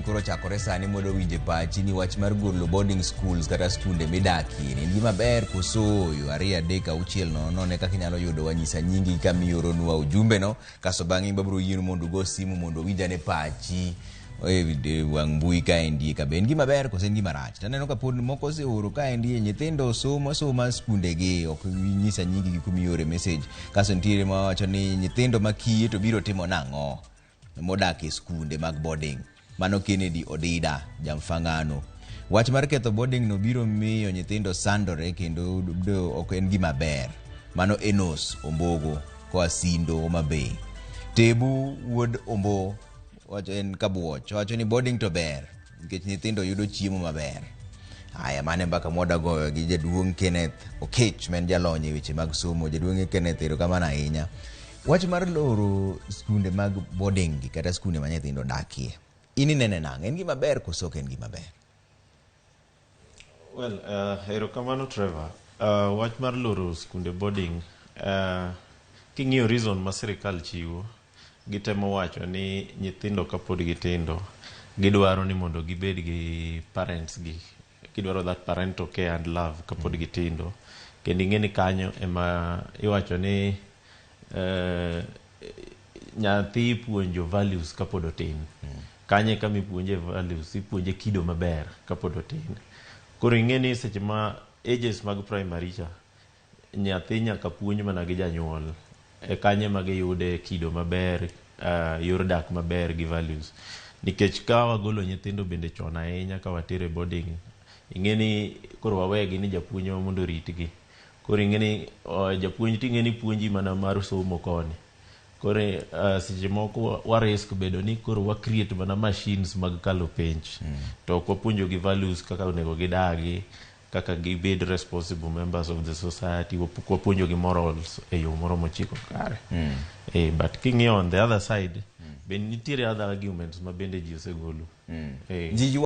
koro chakore sani mondo winje pachi ni wach mar golo boarding schools kata skunde midaki en gima ber koso yo 236 ne kaka inyalo yudo wanyisa nyingi kamioronwa ujumbe no kaso bang'e babro yienu mondo go simu mondo winjane pachi wang mbui ka endi ka ben gima ber koso en gima rach taneno ka pod moko oseoro ka endi nyithindo soma skunde gi ok nyisa nyingi gi kumiore message kaso ntiere ma wacho ni nyithindo makiye to biro timo nang'o modak e skunde mag boarding mano Kennedy Odida Jamfangano wach mar ketho boarding no biro miyo nyithindo sandore kendo ok en gima ber mano Enos Ombogo koa Sindo Homa Bay Tebu wuod Ombo wacho en Kabuoch wacho ni boarding to ber nikech nyithindo yudo chiemo maber haya mane mbaka moda goyo gi jaduong' Kenneth Okech men jalony e weche mag somo jaduong' Kenneth erokamano ahinya wach mar loro skunde mag boarding gi kata skunde ma nyithindo dakie ini nene nang en gima ber koso ok en gima ber? Well, erokamano Trevor. Wach mar loro skunde boarding king'iyo reason ma sirikal chiwo gitemo wacho ni nyithindo kapod gitindo gidwaro ni mondo gibed gi parents gi gidwaro that parental care and love kapod gitindo kendo ing'eni kanyo ema iwacho ni nyathi ipuonjo values kapod otin kanye kama ipuonje values ipuonje kido maber kapod otin koro ing'eni seche ma ages mag primary cha nyathi nyaka puonj mana gi janyuol kanye ma giyude kido maber yor dak maber gi values nikech ka wagolo nyithindo bende chon ahinya ka watere boarding ing'eni koro wawegi ni japuonj mondo ritgi koro ing'eni japuonj ting'eni puonji mana mar somo koni koro seche moko wa risk bedo ni koro wa create mana machines mag kalo penj to ok wapuonjo gi values kaka onego gidagi kaka gibed responsible members of the society wapuonjo gi morals e yo moro mochiko kare but king'iyo on the other side ben nitiere other arguments ma bende ji osegolo